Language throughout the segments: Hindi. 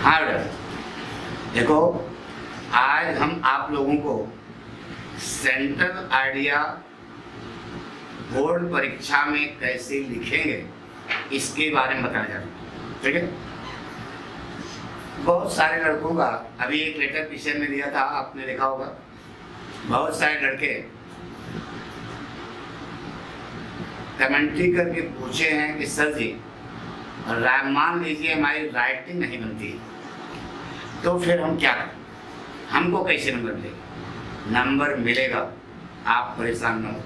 हाँ बेटा, देखो आज हम आप लोगों को सेंट्रल आइडिया बोर्ड परीक्षा में कैसे लिखेंगे इसके बारे में बताया जा रहा है। ठीक है, बहुत सारे लड़कों का अभी एक लेटर पीछे में दिया था, आपने देखा होगा। बहुत सारे लड़के कमेंट्री करके पूछे हैं कि सर जी मान लीजिए हमारी राइटिंग नहीं बनती तो फिर हम क्या करें, हमको कैसे नंबर मिलेगा? नंबर मिलेगा, आप परेशान न हो,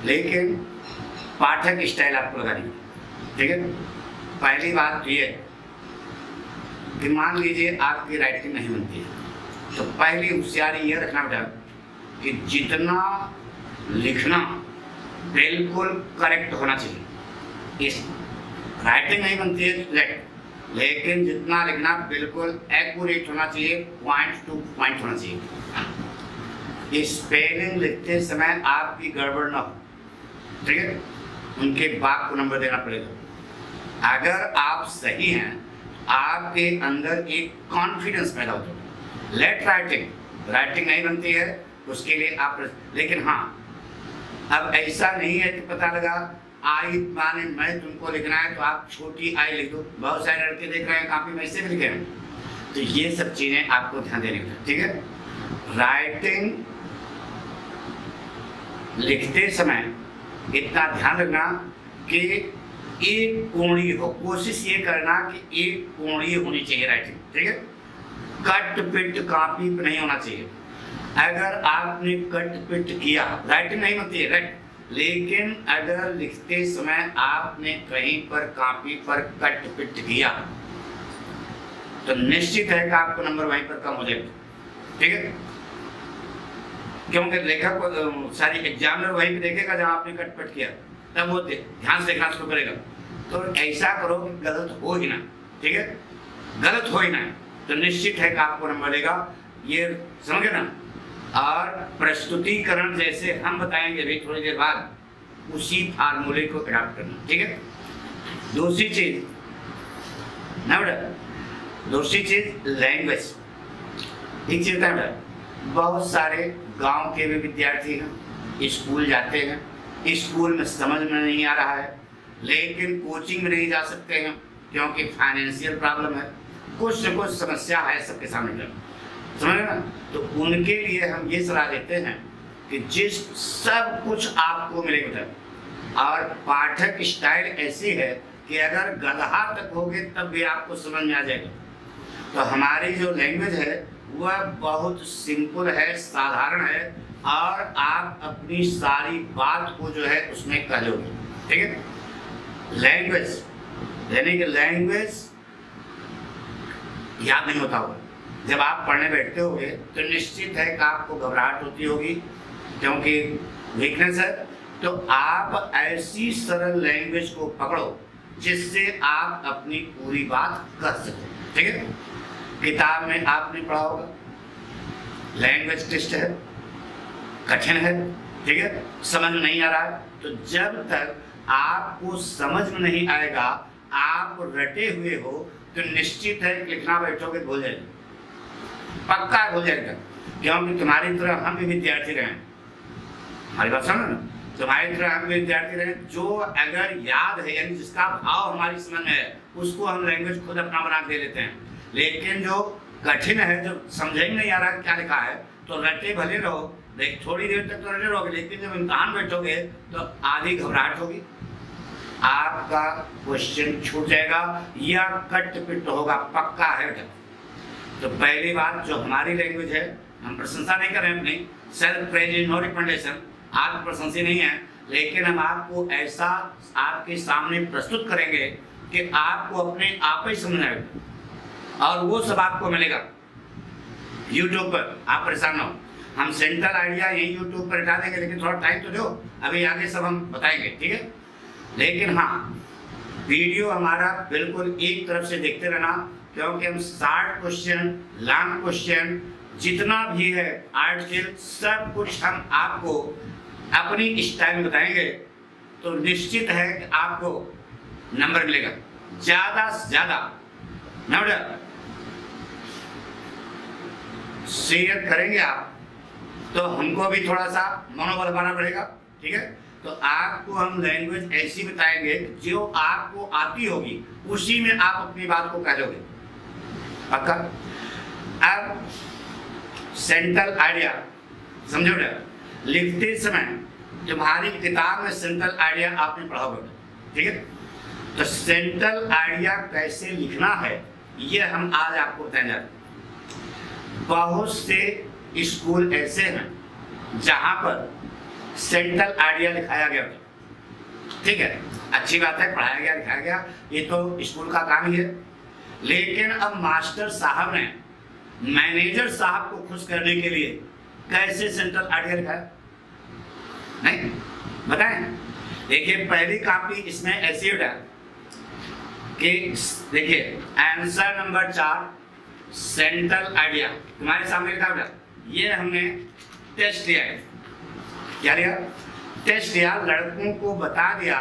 लेकिन पाठक स्टाइल आपको लगा दी। ठीक है, पहली बात तो ये कि मान लीजिए आपकी राइटिंग नहीं बनती है तो पहली होशियारी ये रखना बेटा कि जितना लिखना बिल्कुल करेक्ट होना चाहिए। इस राइटिंग नहीं बनती है करेक्ट, लेकिन जितना लिखना बिल्कुल एक्यूरेट होना चाहिए, पॉइंट टू पॉइंट होना चाहिए। स्पेलिंग लिखते समय आपकी गड़बड़ ना हो, ठीक है, उनके बाप को नंबर देना पड़ेगा। अगर आप सही हैं, आपके अंदर एक कॉन्फिडेंस पैदा होता है। लेट राइटिंग नहीं बनती है उसके लिए आप, लेकिन हाँ अब ऐसा नहीं है कि पता लगा आई माने मैं तुमको लिखना है तो आप छोटी आई लिख दो। बहुत सारे लड़के देख रहे हैं काफी में ऐसे भी लिखे हैं, तो ये सब चीजें आपको ध्यान देने की। ठीक है, राइटिंग लिखते समय इतना ध्यान रखना कि एक कोणी हो, कोशिश ये करना कि एक कोणी होनी चाहिए राइटिंग। ठीक है, कट पिट कॉपी पे नहीं होना चाहिए। अगर आपने कट पिट किया, राइटिंग नहीं बनती है राइट, लेकिन अगर लिखते समय आपने कहीं पर कॉपी पर कट पिट किया तो निश्चित है कि आपको नंबर वहीं पर कम हो जाएगा। ठीक है, क्योंकि लेखक सारी एग्जामिनर वहीं पे देखेगा जहां आपने कट पिट किया, तब वो ध्यान से देखना शुरू करेगा। तो ऐसा करो कि गलत हो ही ना। ठीक है, गलत हो ही ना तो निश्चित है कि आपको नंबर देगा, ये समझे ना। और प्रस्तुतिकरण जैसे हम बताएंगे अभी थोड़ी देर बाद, उसी फार्मूले को अडॉप्ट करना। ठीक है, दूसरी चीज ना बेटा, दूसरी चीज लैंग्वेज। एक चीज है बेटा, बहुत सारे गांव के भी विद्यार्थी हैं, स्कूल जाते हैं, स्कूल में समझ में नहीं आ रहा है, लेकिन कोचिंग में नहीं जा सकते हैं क्योंकि फाइनेंशियल प्रॉब्लम है, कुछ न कुछ समस्या है सबके सामने, समझ ना। तो उनके लिए हम ये सलाह देते हैं कि जिस सब कुछ आपको मिलेगा, और पाठक स्टाइल ऐसी है कि अगर गधा तक होगे तब भी आपको समझ में आ जाएगा। तो हमारी जो लैंग्वेज है वह बहुत सिंपल है, साधारण है, और आप अपनी सारी बात को जो है उसमें कह लोगे। ठीक है, लैंग्वेज यानी कि लैंग्वेज याद नहीं होता होगा। जब आप पढ़ने बैठते होगे तो निश्चित है कि आपको घबराहट होती होगी क्योंकि वीकनेस है। तो आप ऐसी सरल लैंग्वेज को पकड़ो जिससे आप अपनी पूरी बात कर सकें। ठीक है, किताब में आपने पढ़ा होगा लैंग्वेज टेस्ट है, कठिन है, ठीक है, समझ में नहीं आ रहा है, तो जब तक आपको समझ में नहीं आएगा, आप रटे हुए हो, तो निश्चित है कि लिखना बैठोगे भूल जाएगा, पक्का भूल जाएगा। क्योंकि तुम्हारी तरह हम भी विद्यार्थी रहे, हमारी बात समझो ना, तुम्हारी तरह हम भी विद्यार्थी रहे, जो अगर याद है यानी जिसका भाव हमारी समझ में है उसको हम लैंग्वेज खुद अपना बना दे लेते हैं। लेकिन जो कठिन है, जो समझ में नहीं आ रहा क्या लिखा है, तो रटे भले रहो, देख थोड़ी देर तक तो रटे रहोगे, लेकिन जब इम्तहान बैठोगे तो आधी घबराहट होगी, आपका क्वेश्चन छूट जाएगा या कट पिट होगा, पक्का है बेटा। तो पहली बात जो हमारी लैंग्वेज है, हम प्रशंसा नहीं कर रहे हैं अपनी, self praise is no recommendation, आत्म प्रशंसा नहीं है, लेकिन हम आपको ऐसा आपके सामने प्रस्तुत करेंगे कि आपको अपने आप ही समझ आएगा, और वो सब आपको मिलेगा यूट्यूब पर। आप परेशान ना हो, हम सेंट्रल आइडिया यही यूट्यूब पर हटा देंगे, लेकिन थोड़ा टाइम तो दो, अभी आगे सब हम बताएंगे। ठीक है, लेकिन हाँ वीडियो हमारा बिल्कुल एक तरफ से देखते रहना, क्योंकि हम 60 क्वेश्चन, लॉन्ग क्वेश्चन, जितना भी है आर्टिकल, सब कुछ हम आपको अपनी स्टाइल में बताएंगे, तो निश्चित है कि आपको नंबर मिलेगा। ज़्यादा से ज़्यादा नोट शेयर करेंगे आप तो हमको भी थोड़ा सा मनोबल बनाना पड़ेगा, ठीक है। तो आपको हम लैंग्वेज ऐसी बताएंगे जो आपको आती होगी, उसी में आप अपनी बात को कह दोगे, पक्का। अब सेंट्रल आइडिया समझो ना, लिखते समय तुम्हारी किताब में सेंट्रल आइडिया आपने पढ़ा होगा, ठीक है। तो सेंट्रल आइडिया कैसे लिखना है ये हम आज आपको बताने जा रहे हैं। बहुत से स्कूल ऐसे हैं जहां पर सेंट्रल आइडिया लिखाया गया, ठीक है, अच्छी बात है, पढ़ाया गया लिखाया गया, ये तो स्कूल का काम ही है। लेकिन अब मास्टर साहब ने मैनेजर साहब को खुश करने के लिए कैसे सेंट्रल आइडिया लिखाया, नहीं बताएं। देखिए पहली कॉपी इसमें ऐसी है कि देखिए आंसर नंबर 4 सेंट्रल आइडिया तुम्हारे सामने लिखा हुआ, ये हमने टेस्ट लिया है। क्या लिया? टेस्ट लिया, लड़कों को बता दिया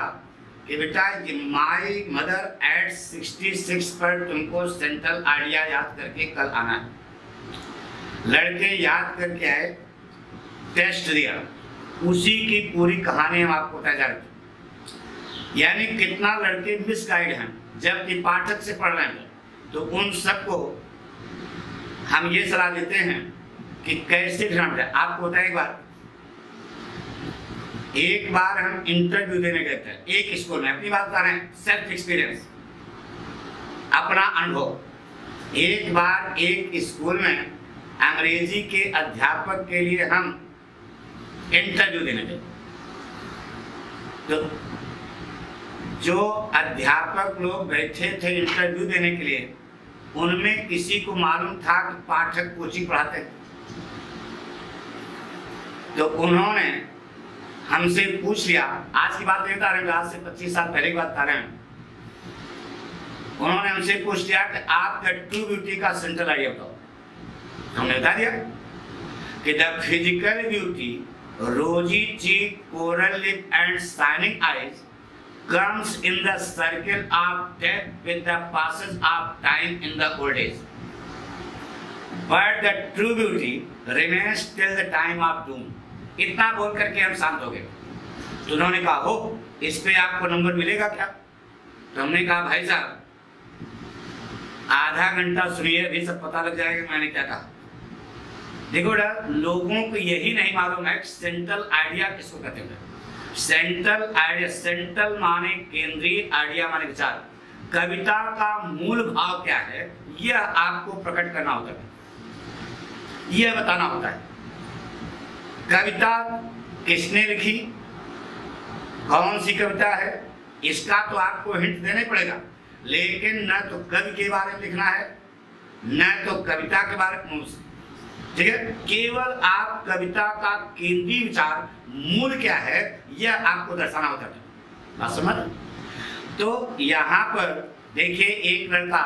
कि बेटा माई मदर एट 66 पर तुमको सेंट्रल आइडिया याद करके कल आना है। लड़के याद करके आए, टेस्ट दिया, उसी की पूरी कहानी हम आपको बता जा रहे थे। यानी कितना लड़के मिसगाइड हैं जबकि पाठक से पढ़ रहे हैं, तो उन सबको हम ये सलाह देते हैं कि कैसे ध्यान रहे। आपको बताएं एक बार हम इंटरव्यू देने गए थे एक स्कूल में, अपनी बात बता रहे हैं, सेल्फ एक्सपीरियंस, अपना अनुभव। एक बार एक स्कूल में अंग्रेजी के अध्यापक के लिए हम इंटरव्यू देने गए, तो जो अध्यापक लोग बैठे थे इंटरव्यू देने के लिए, उनमें किसी को मालूम था कि पाठक कोचिंग पढ़ाते हैं। तो उन्होंने हमसे पूछ लिया, आज की बात नहीं बता रहे हैं, आज से 25 साल पहले की बात बता रहे हैं। उन्होंने हमसे पूछ लिया कि आपका ट्रू ब्यूटी का सेंट्रल आइडिया बताओ। हमने बता दिया कि the physical beauty, rosy cheek, coral lip and shining eyes comes in the circle of death with the passage of time in the old age, but the true beauty remains till the time of doom। इतना बोल करके हम शांत हो गए। तो उन्होंने कहा हो इस पे आपको नंबर मिलेगा क्या? तो हमने कहा भाई साहब आधा घंटा सुनिए, अभी सब पता लग जाएगा मैंने क्या कहा। देखो लोगों को यही नहीं मालूम है सेंट्रल आइडिया किसको कहते हैं। सेंट्रल आइडिया, सेंट्रल माने केंद्रीय, आइडिया माने विचार। कविता का मूल भाव क्या है यह आपको प्रकट करना होता है, यह बताना होता है। कविता किसने लिखी, कौन सी कविता है, इसका तो आपको हिंट देना पड़ेगा, लेकिन न तो कवि के बारे में लिखना है न तो कविता के बारे में, ठीक है। केवल आप कविता का केंद्रीय विचार, मूल क्या है, यह आपको दर्शाना होता है। बात समझ? तो यहाँ पर देखिए एक लड़का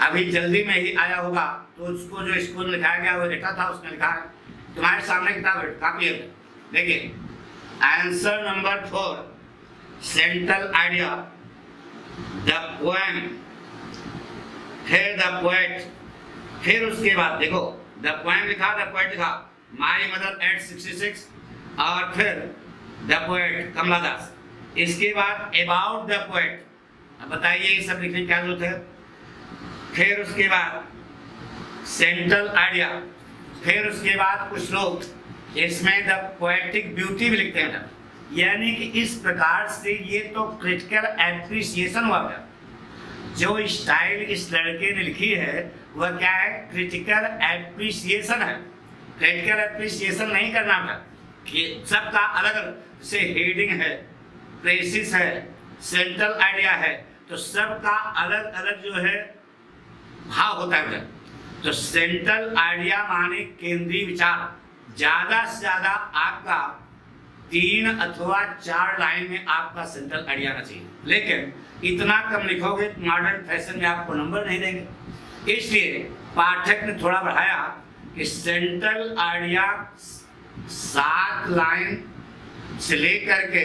अभी जल्दी में ही आया होगा, तो उसको जो स्कूल लिखाया गया वो लिखा था, उसने लिखा है, तुम्हारे सामने किताब कापी है, देखिए answer number 4 central idea, the poem, फिर द पोएट, फिर उसके बाद देखो द पोएम लिखा, द पोएट लिखा, माई मदर एट 66, और फिर द पोएट कमला दास। इसके बाद अबाउट द पोएट, अब बताइए ये सब लिखने की क्या जरूरत है। फिर उसके बाद सेंट्रल आइडिया, फिर उसके बाद कुछ लोग इसमें द पोएटिक ब्यूटी भी लिखते हैं। यानी कि इस प्रकार से ये तो क्रिटिकल एप्रिसिएशन हुआ है। जो स्टाइल इस लड़के ने लिखी है वह क्या है, क्रिटिकल एप्रिसिएशन है। क्रिटिकल एप्रिसिएशन नहीं करना था कि सबका अलग अलग से हेडिंग है, प्रेसिस है, सेंट्रल आइडिया है, तो सबका अलग अलग जो है भाव होता है। तो सेंट्रल आइडिया माने केंद्रीय विचार। ज्यादा से ज्यादा आपका 3 अथवा 4 लाइन में आपका सेंट्रल आइडिया आना चाहिए, लेकिन इतना कम लिखोगे मॉडर्न फैशन में आपको नंबर नहीं देंगे। इसलिए पाठक ने थोड़ा बढ़ाया कि सेंट्रल आइडिया 7 लाइन से लेकर के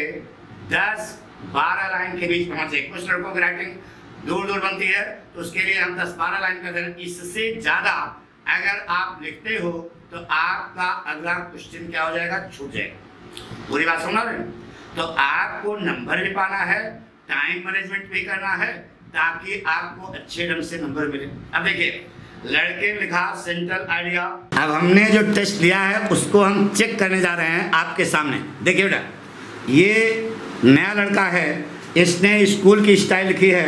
10-12 लाइन के बीच में होना चाहिए। कुछ लड़कों की राइटिंग दूर दूर बनती है, तो उसके लिए हम 10-12 लाइन कर दें। इससे ज्यादा अगर आप लिखते हो तो आपका अगला क्वेश्चन क्या हो जाएगा, छूट जाएगा। पूरी बात सुना रहे? तो आपको नंबर भी पाना है, टाइम मैनेजमेंट भी करना है, ताकि आपको अच्छे ढंग से नंबर मिले। अब देखिए, लड़के ने लिखा सेंट्रल आइडिया। अब हमने जो टेस्ट लिया है उसको हम चेक करने जा रहे हैं आपके सामने। देखिए बेटा, ये नया लड़का है, इसने स्कूल की स्टाइल लिखी है।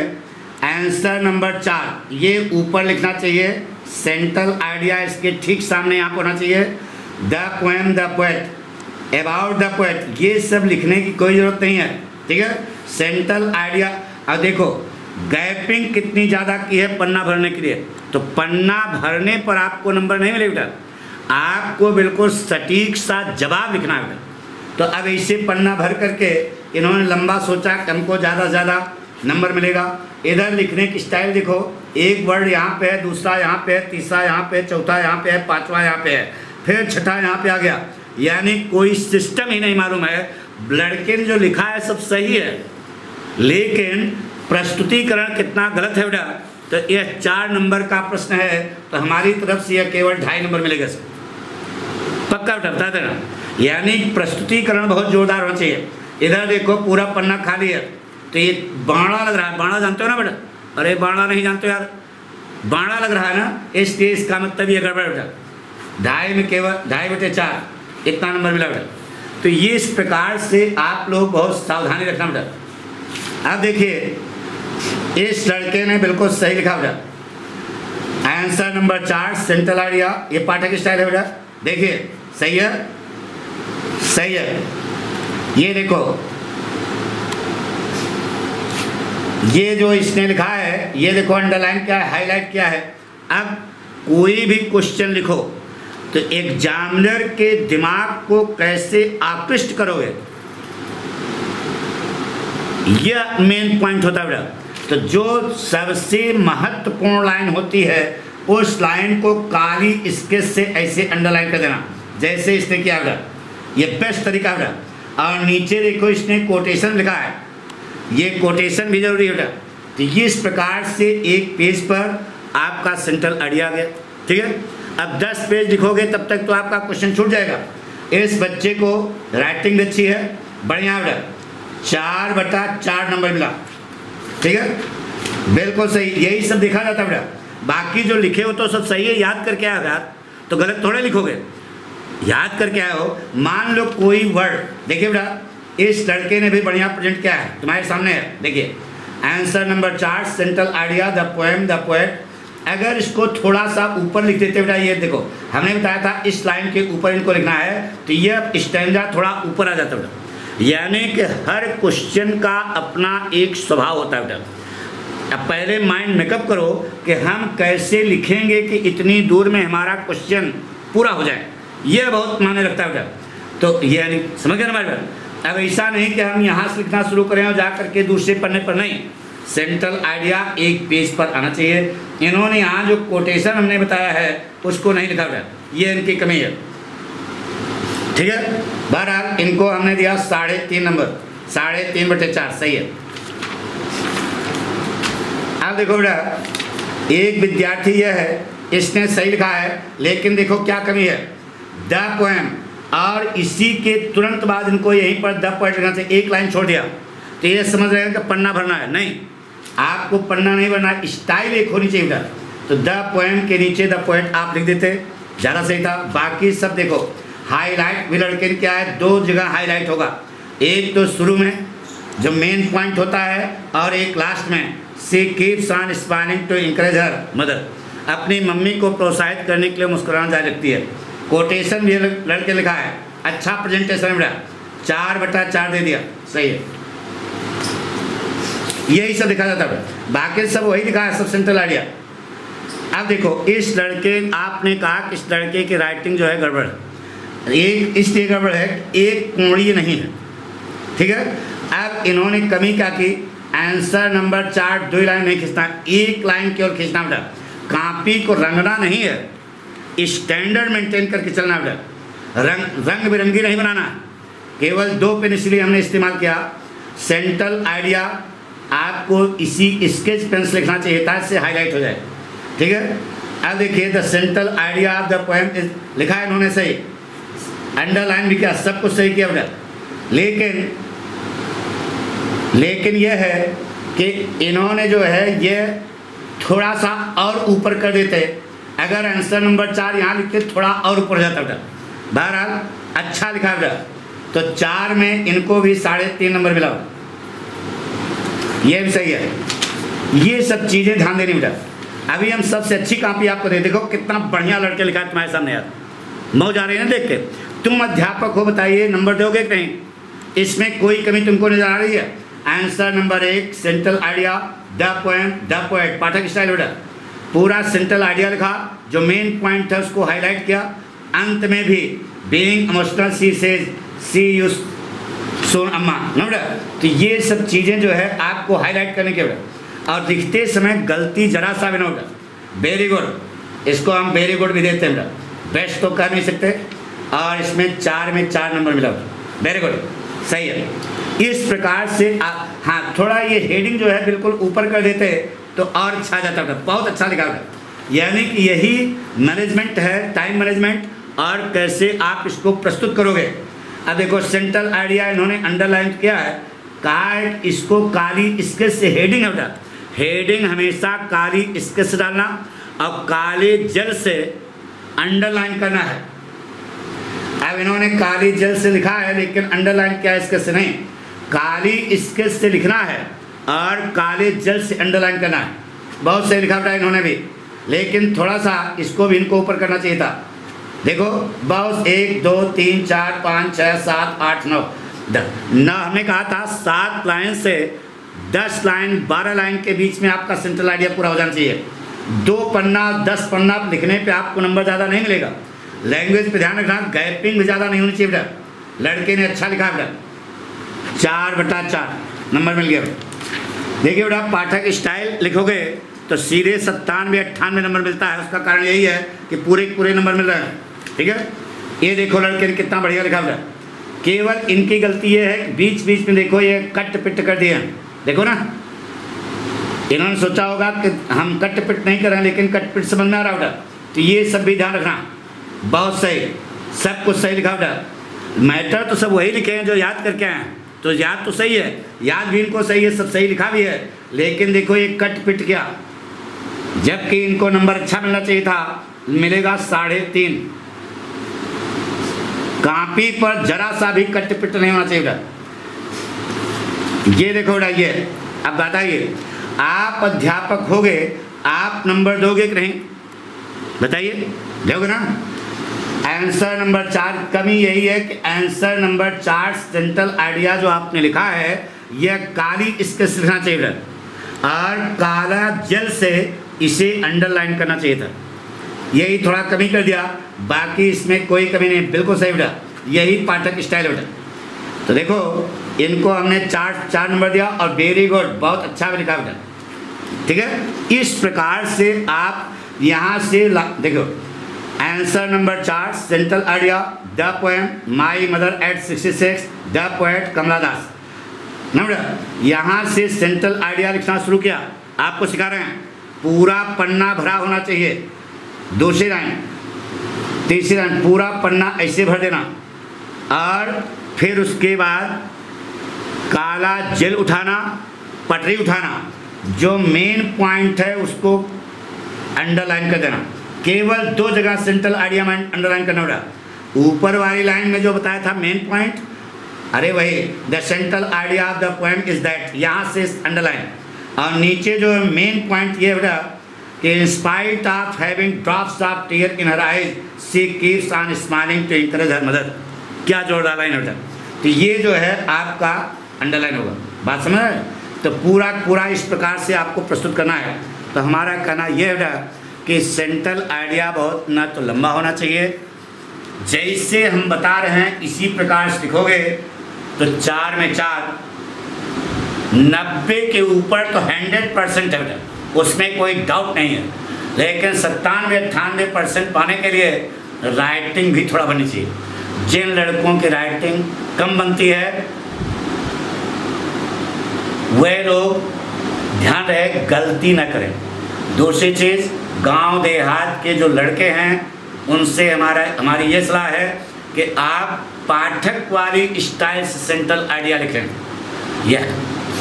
आंसर नंबर 4 ये ऊपर लिखना चाहिए, सेंट्रल आइडिया इसके ठीक सामने यहाँ होना चाहिए। The poem, the poet, about the poet, ये सब लिखने की कोई जरूरत नहीं है, ठीक है। Central idea. अब देखो गैपिंग कितनी ज़्यादा की है पन्ना भरने के लिए, तो पन्ना भरने पर आपको नंबर नहीं मिलेगा बेटा, आपको बिल्कुल सटीक सा जवाब लिखना है बेटा। तो अब इसे पन्ना भर करके इन्होंने लंबा सोचा कि हमको ज़्यादा से ज़्यादा नंबर मिलेगा। इधर लिखने की स्टाइल देखो, एक वर्ड यहाँ पे है, दूसरा यहाँ पे है, तीसरा यहाँ पे है, चौथा यहाँ पे है, पांचवा यहाँ पे है, फिर छठा यहाँ पे आ गया, यानी कोई सिस्टम ही नहीं मालूम है। लड़के ने जो लिखा है सब सही है, लेकिन प्रस्तुतिकरण कितना गलत है बेटा। तो यह 4 नंबर का प्रश्न है, तो हमारी तरफ से यह केवल 2.5 नंबर मिलेगा सर, पक्का बेटा, बता देना। यानी प्रस्तुतिकरण बहुत जोरदार होना चाहिए। इधर देखो पूरा पन्ना खाली है, तो ये बाणा लग रहा है। बाणा जानते हो ना बेटा? अरे बाणा नहीं जानते हो यार, बाणा लग रहा है ना, इसलिए इसका मतलब ये गड़बड़ बेटा। 2.5 में केवल 2.5/4 इतना नंबर मिला बेटा। तो ये इस प्रकार से आप लोग बहुत सावधानी रखना बेटा। अब देखिए, इस लड़के ने बिल्कुल सही लिखा बेटा। आंसर नंबर 4 सेंट्रल आइडिया, ये पाठक स्टाइल है बेटा। देखिए सही है, सही है। ये देखो, ये जो इसने लिखा है, ये देखो अंडरलाइन क्या है, हाईलाइट क्या है। अब कोई भी क्वेश्चन लिखो तो एग्जामिनर के दिमाग को कैसे आकृष्ट करोगे, यह मेन पॉइंट होता है बेटा। तो जो सबसे महत्वपूर्ण लाइन होती है, उस लाइन को काली स्केच से ऐसे अंडरलाइन कर देना, जैसे इसने किया बेटा। ये बेस्ट तरीका है बेटा। और नीचे देखो इसने कोटेशन लिखा है, ये कोटेशन भी जरूरी है बेटा। तो ये इस प्रकार से एक पेज पर आपका सेंट्रल आइडिया आ गया, ठीक है। अब 10 पेज लिखोगे तब तक तो आपका क्वेश्चन छूट जाएगा। इस बच्चे को राइटिंग अच्छी है, बढ़िया बेटा, 4/4 नंबर मिला, ठीक है, बिल्कुल सही। यही सब देखा जाता है बेटा। बाकी जो लिखे हो तो सब सही है, याद करके आए हो यार, तो गलत थोड़े लिखोगे, याद करके आए हो। मान लो कोई वर्ड, देखिए बेटा इस लड़के ने भी बढ़िया प्रेजेंट किया है, तुम्हारे सामने है। देखिए answer number 4 central idea, the poem, the poet. अगर इसको थोड़ा सा ऊपर लिख देते बेटा, ये देखो हमने बताया था इस लाइन के ऊपर इनको लिखना है, तो ये स्टैंजा थोड़ा ऊपर आ जाता बेटा। यानी कि हर क्वेश्चन का अपना एक स्वभाव होता है बेटा। अब पहले माइंड मेकअप करो कि हम कैसे लिखेंगे कि इतनी दूर में हमारा क्वेश्चन पूरा हो जाए, यह बहुत मायने रखता है बेटा। तो ये यानी समझ गए हमारे बेटा। अब ऐसा नहीं कि हम यहाँ से लिखना शुरू करें और जा करके दूसरे पन्ने पर, नहीं, सेंट्रल आइडिया एक पेज पर आना चाहिए। इन्होंने यहाँ जो कोटेशन हमने बताया है उसको नहीं लिखा बेटा, ये इनकी कमी है, ठीक है। बहरहाल इनको हमने दिया 3.5 नंबर, 3.5/4 सही है। अब देखो बेटा, एक विद्यार्थी यह है, इसने सही लिखा है, लेकिन देखो क्या कमी है, द पोएम, और इसी के तुरंत बाद इनको यहीं पर द पोएट लिखना चाहिए। एक लाइन छोड़ दिया तो ये समझ रहे हैं कि पन्ना भरना है, नहीं, आपको पन्ना नहीं भरना है, स्टाइल एक होनी चाहिए बेटा। तो द पोएम के नीचे द पोएट आप लिख देते, ज़्यादा सही था। बाकी सब देखो, हाईलाइट भी लड़के क्या है, 2 जगह हाईलाइट होगा, एक तो शुरू में जो मेन पॉइंट होता है, और एक लास्ट में। She keeps on smiling to encourage her mother, अपनी मम्मी को प्रोत्साहित करने के लिए मुस्कुराना जारी रखती है। कोटेशन भी लड़के लिखा है, अच्छा प्रेजेंटेशन बेटा, 4/4 दे दिया, सही है। यही सब दिखा जाता है, बाकी सब वही दिखा है, सब सेंट्रल आइडिया। अब देखो इस लड़के, आपने कहा कि इस लड़के की राइटिंग जो है गड़बड़ है, एक इसलिए गड़बड़ है, एक कोणीय नहीं है, ठीक है। अब इन्होंने कमी क्या की, आंसर नंबर 4 2 लाइन नहीं खींचना, एक लाइन केवल खींचना बेटा। कॉपी को रंगना नहीं है, स्टैंडर्ड मेंटेन करके चलना बेटा, रंग बिरंगी नहीं बनाना। केवल 2 पेन इसलिए हमने इस्तेमाल किया, सेंट्रल आइडिया आपको इसी स्केच पेन से लिखना चाहिए था, इससे हाईलाइट हो जाए। ठीक है, अब देखिए the central idea of the poem is, लिखा है इन्होंने सही, अंडरलाइन भी किया, सब कुछ सही किया बेटा, लेकिन यह है कि इन्होंने जो है ये थोड़ा सा और ऊपर कर देते, अगर आंसर नंबर 4 यहाँ लिखते थोड़ा और ऊपर जाता बेटा। बहरहाल अच्छा लिखा बेटा, तो 4 में इनको भी 3.5 नंबर मिला, ये भी सही है। ये सब चीज़ें ध्यान देनी बेटा। अभी हम सबसे अच्छी कॉपी आपको दे, देखो कितना बढ़िया लड़के लिखा है तुम्हारे सामने यार, मौज आ रही है ना देख के। तुम अध्यापक हो, बताइए नंबर दोगे कि नहीं? इसमें कोई कमी तुमको नजर आ रही है? Answer number 1 central idea the poem the poet, Pathak style बेटा, पूरा सेंट्रल आइडिया लिखा, जो मेन पॉइंट था उसको हाईलाइट किया, अंत में भी being emotional she says see you soon अम्मा ना बेटा। तो ये सब चीज़ें जो है आपको हाईलाइट करने के बेटा, और लिखते समय गलती जरा सा भी ना बेटा। वेरी गुड, इसको हम वेरी गुड भी देते हैं बेटा, बेस्ट तो कर नहीं सकते, और इसमें 4 में 4 नंबर मिला, वेरी गुड, सही है। इस प्रकार से हाँ, थोड़ा ये हेडिंग जो है बिल्कुल ऊपर कर देते तो और अच्छा जाता था, बहुत अच्छा लिखा था। यानी कि यही मैनेजमेंट है, टाइम मैनेजमेंट, और कैसे आप इसको प्रस्तुत करोगे। अब देखो सेंट्रल आइडिया इन्होंने अंडरलाइन किया है, कहा है इसको काली स्केच से हेडिंग है बेटा, हेडिंग हमेशा काली स्केच से डालना और काले जल से अंडरलाइन करना है। अब इन्होंने काली जल से लिखा है, लेकिन अंडरलाइन क्या स्केच से नहीं, काली स्केच से लिखना है और काले जल से अंडरलाइन करना है। बहुत सही लिखा बेटा इन्होंने भी, लेकिन थोड़ा सा इसको भी इनको ऊपर करना चाहिए था। देखो बहुत 1 2 3 4 5 6 7 8 9 10 हमने कहा था 7 लाइन से 10 लाइन 12 लाइन के बीच में आपका सेंट्रल आइडिया पूरा हो जाना चाहिए। 2 पन्ना 10 पन्ना लिखने पे आपको नंबर ज़्यादा नहीं मिलेगा। लैंग्वेज पे ध्यान रखना, गैपिंग भी ज़्यादा नहीं होनी चाहिए बेटा। लड़के ने अच्छा लिखा बेटा, 4/4 नंबर मिल गया बेटा। देखिए बेटा, पाठक स्टाइल लिखोगे तो सीधे 97-98 नंबर मिलता है। उसका कारण यही है कि पूरे नंबर मिल रहे हैं। ठीक है, ये देखो लड़के ने कितना बढ़िया लिखा बेटा। केवल इनकी गलती ये है कि बीच बीच में देखो ये कट पिट कर दिए हैं, देखो ना, इन्होंने सोचा होगा कि हम कट पिट नहीं कर रहे हैं, लेकिन कट पिट समझ में आ रहा बेटा। तो ये सब भी ध्यान रखना, बहुत सही, सब कुछ सही लिखा बेटा। मैटर तो सब वही लिखे हैं जो याद करके आए हैं, तो याद तो सही है, याद भी इनको सही है, सब सही लिखा भी है, लेकिन देखो ये कट पिट किया, जबकि इनको नंबर अच्छा मिलना चाहिए था, मिलेगा 3.5। कॉपी पर जरा सा भी कट पिट नहीं होना चाहिए बेटा। ये देखो बेटा, ये अब बताइए, आप अध्यापक होगे, आप नंबर दोगे कि नहीं? बताइए, दोगे ना? आंसर नंबर 4, कमी यही है कि आंसर नंबर 4 सेंट्रल आइडिया जो आपने लिखा है यह काली स्केच से लिखना चाहिए था और काला जल से इसे अंडरलाइन करना चाहिए था। यही थोड़ा कमी कर दिया, बाकी इसमें कोई कमी नहीं, बिल्कुल सही बेटा, यही पाठक स्टाइल है बेटा। तो देखो इनको हमने 4 नंबर दिया और वेरी गुड, बहुत अच्छा भी लिखा बेटा। ठीक है, इस प्रकार से आप यहाँ से देखो answer number 4 central idea the poem my mother at 66 the poet Kamala Das number. यहाँ से सेंट्रल आइडिया लिखना शुरू किया, आपको सिखा रहे हैं। पूरा पन्ना भरा होना चाहिए, दूसरी लाइन तीसरी लाइन पूरा पन्ना ऐसे भर देना, और फिर उसके बाद काला जेल उठाना, पटरी उठाना, जो मेन पॉइंट है उसको अंडरलाइन कर देना। केवल 2 जगह सेंट्रल आइडिया में अंडरलाइन करना होगा। ऊपर वाली लाइन में जो बताया था मेन पॉइंट, अरे वही the central idea of the poem is that, यहाँ से अंडरलाइन, और नीचे जो मेन पॉइंट ये बेटा कि in spite of having drops of tear in her eyes she keeps on smiling to encourage her mother. क्या जोरदार लाइन है बेटा। तो ये जो है आपका अंडरलाइन होगा, बात समझ रहे? तो पूरा इस प्रकार से आपको प्रस्तुत करना है। तो हमारा कहना यह बेटा कि सेंट्रल आइडिया बहुत ना तो लंबा होना चाहिए, जैसे हम बता रहे हैं इसी प्रकार से लिखोगे तो 4 में 4 90 के ऊपर तो 100% है बेटा, उसमें कोई डाउट नहीं है। लेकिन 97-98% पाने के लिए राइटिंग भी थोड़ा बननी चाहिए। जिन लड़कों की राइटिंग कम बनती है वे लोग ध्यान रहे गलती न करें। दूसरी चीज़, गांव देहात के जो लड़के हैं उनसे हमारी ये सलाह है कि आप पाठक वाली स्टाइल से सेंट्रल आइडिया लिखें। यह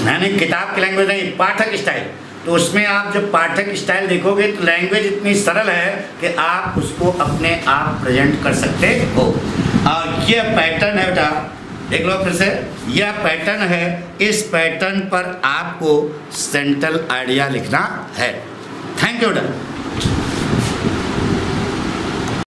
मैंने किताब की लैंग्वेज नहीं, पाठक स्टाइल। तो उसमें आप जब पाठक स्टाइल देखोगे तो लैंग्वेज इतनी सरल है कि आप उसको अपने आप प्रेजेंट कर सकते हो। और यह पैटर्न है बेटा, देख लो फिर से, यह पैटर्न है। इस पैटर्न पर आपको सेंट्रल आइडिया लिखना है। थैंक यू बेटा।